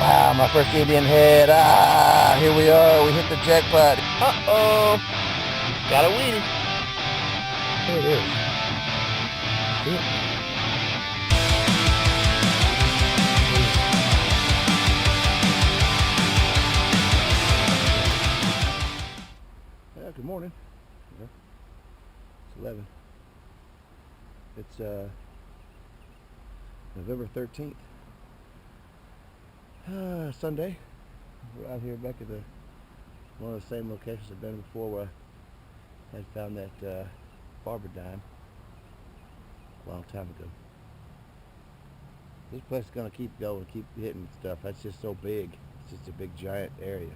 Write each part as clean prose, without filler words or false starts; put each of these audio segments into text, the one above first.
Ah, my first Indian head. Ah, here we are. We hit the jackpot. Uh-oh. Got a weenie. There it is. See it? Yeah, good morning. Yeah. It's 11. It's November 13th. Sunday. We're out here back at one of the same locations I've been before, where I had found that barber dime a long time ago. This place is going to keep going, keep hitting stuff. That's just so big. It's just a big giant area.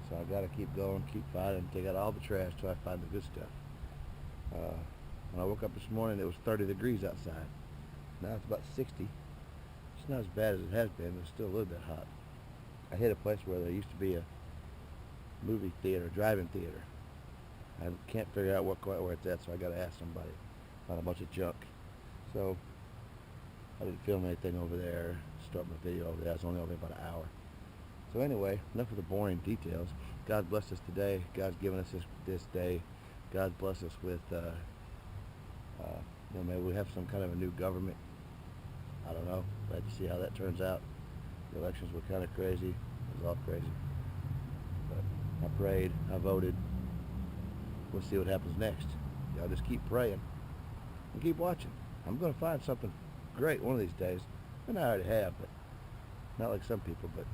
So I got to keep going, keep finding, take out all the trash till I find the good stuff. When I woke up this morning, it was 30 degrees outside. Now it's about 60. It's not as bad as it has been, but it's still a little bit hot. I hit a place where there used to be a movie theater, drive-in theater. I can't figure out quite where it's at, so I got to ask somebody. Found a bunch of junk. So I didn't film anything over there, start my video over there. I was only over there about an hour. So anyway, enough of the boring details. God bless us today. God's given us this day. God bless us with, maybe we have some kind of a new government. I don't know. We'll have to see how that turns out. The elections were kind of crazy. It was all crazy. But I prayed. I voted. We'll see what happens next. Y'all just keep praying and keep watching. I'm going to find something great one of these days. And I already have, but not like some people. But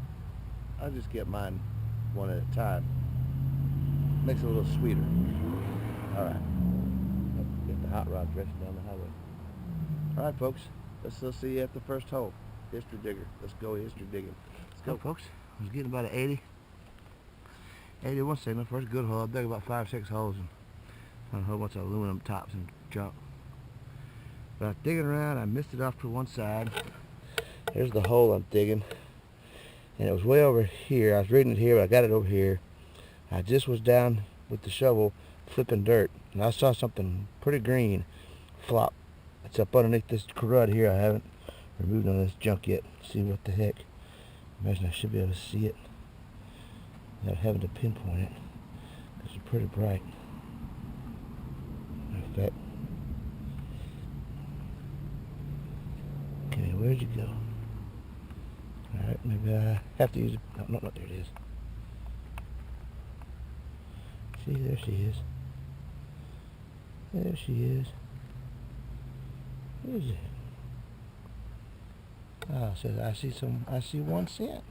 I'll just get mine one at a time. Makes it a little sweeter. All right. Get the hot rod racing down the highway. All right, folks. Let's see you at the first hole. History digger. Let's go history digging. Let's go, folks. I was getting about an 81 signal. First good hole. I dug about 5-6 holes and found a whole bunch of aluminum tops and junk. But I was digging around. I missed it off to one side. There's the hole I'm digging. And it was way over here. I was reading it here, but I got it over here. I just was down with the shovel flipping dirt, and I saw something pretty green flop. It's up underneath this crud here. I haven't removed none of this junk yet. See what the heck. Imagine I should be able to see it without having to pinpoint it, because it's pretty bright. Matter of fact. Okay, where'd you go? Alright, maybe I have to use it. No, there it is. See, there she is. There she is. Where is it? Ah, it says I see 1 cent.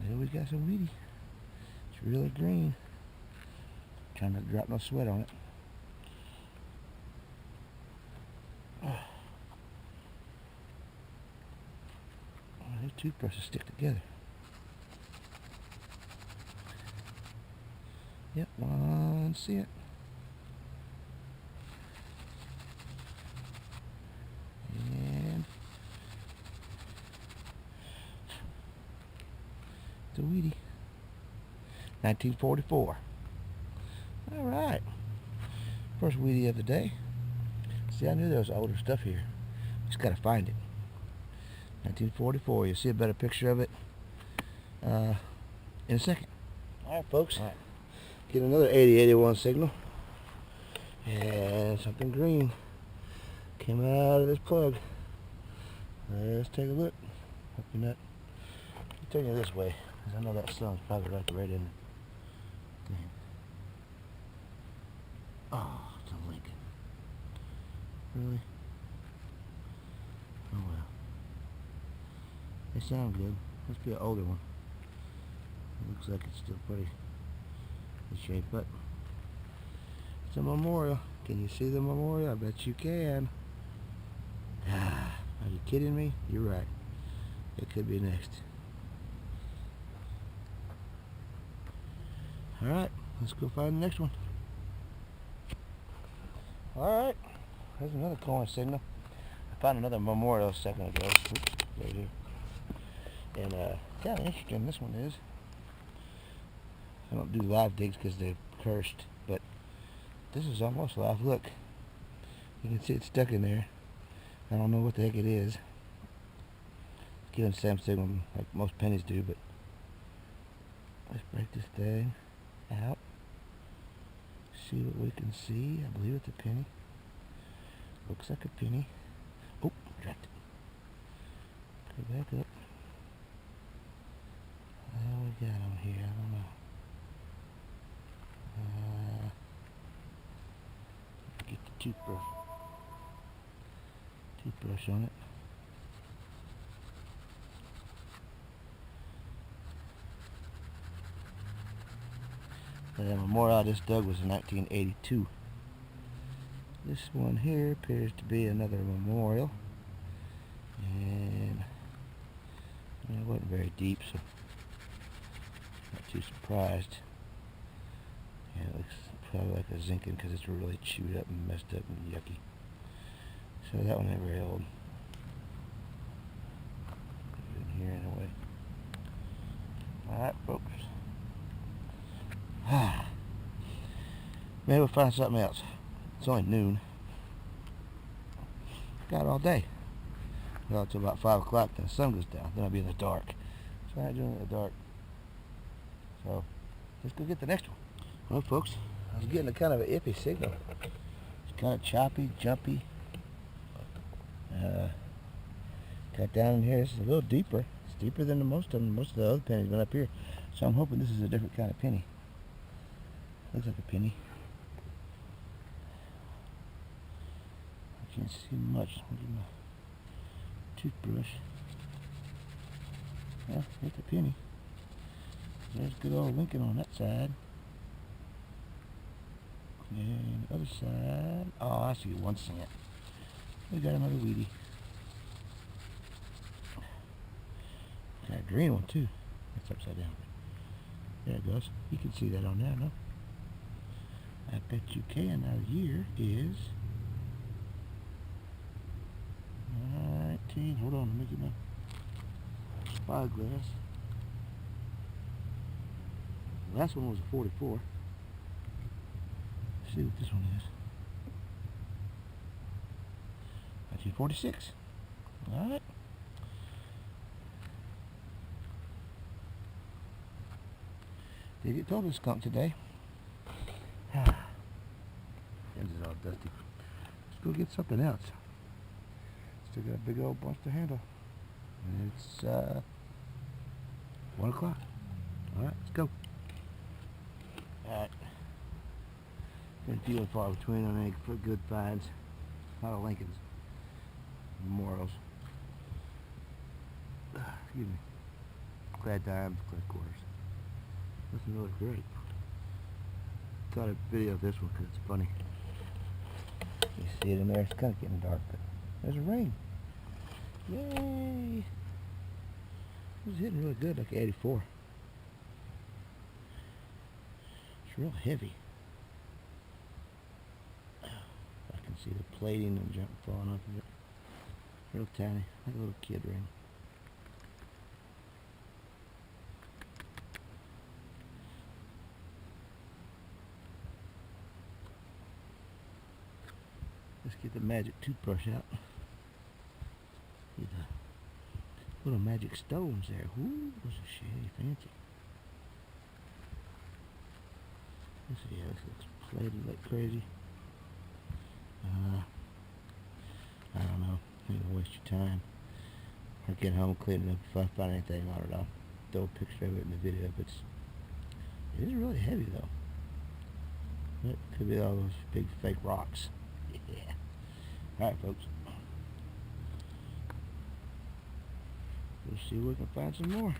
There we got some weedy. It's really green. Trying not to drop no sweat on it. These toothbrushes stick together. Yep, 1 cent. And it's a weedy. 1944. All right. First weedy of the day. See, I knew there was older stuff here. Just gotta find it. 1944. You'll see a better picture of it in a second. All right, folks. All right. Get another 8081 signal. And something green came out of this plug. Let's take a look. Hope you're not. I'll turn you this way, because I know that sun's probably right in it. Damn. Oh, it's a Lincoln. Really? Oh well. They sound good. Must be an older one. It looks like it's still pretty good shape, but it's a memorial. Can you see the memorial? I bet you can. Are you kidding me? You're right. It could be next. Alright, let's go find the next one. Alright, there's another coin signal. I found another memorial a second ago. Oops, right here. And kind of interesting this one is. I don't do live digs because they're cursed, but this is almost live. Look, you can see it's stuck in there. I don't know what the heck it is. Giving the same signal like most pennies do, but let's break this thing out. See what we can see. I believe it's a penny. Looks like a penny. Oh, dropped it. Put it back up. What we got on here? I don't know. Get the toothbrush on it. The memorial I just dug was in 1982. This one here appears to be another memorial, and it wasn't very deep, so not too surprised. Yeah, it looks probably like a zinc because it's really chewed up and messed up and yucky. So that one ain't very old. Put it in here anyway. Alright, folks. Maybe we'll find something else. It's only noon. Got all day. Well, until about 5 o'clock, then the sun goes down. Then I'll be in the dark. So I ain't doing it in the dark. So let's go get the next one. Well, folks, I was getting a kind of an iffy signal. It's kind of choppy, jumpy. Got down in here. This is a little deeper. It's deeper than most of them. Most of the other pennies been up here. So I'm hoping this is a different kind of penny. Looks like a penny. I can't see much. I'll get my toothbrush. Well, it's a penny. There's good old Lincoln on that side. And the other side. Oh, I see 1 cent. We got another Wheatie. Got a green one too. It's upside down. There it goes. You can see that on there, no? I bet you can. Now the year is 19. Hold on, let me get my spyglass. The last one was a 44. Let's see what this one is. 1946. Alright. Did get told to skunk today. Hands is all dusty. Let's go get something else. Still got a big old bunch to handle. And it's 1 o'clock. Alright, let's go. Alright. Been few and far between on any good finds. A lot of Lincolns. Memorials. Excuse me. Glad dimes, glad quarters. Nothing really great. Thought I'd video this one because it's funny. You see it in there, it's kind of getting dark, but there's a ring. Yay! It was hitting really good, like 84. It's real heavy. I can see the plating and junk falling off of it. Real tiny, like a little kid ring. Let's get the magic toothbrush out. Get the little magic stones there. Ooh, those are shady fancy. Yeah, this looks plated like crazy. I don't know. I'm gonna waste your time. I'll get home, clean it up. If I find anything on it, I'll throw a picture of it in the video. But it is really heavy though. It could be all those big fake rocks. Yeah. Alright, folks. We'll see if we can find some more.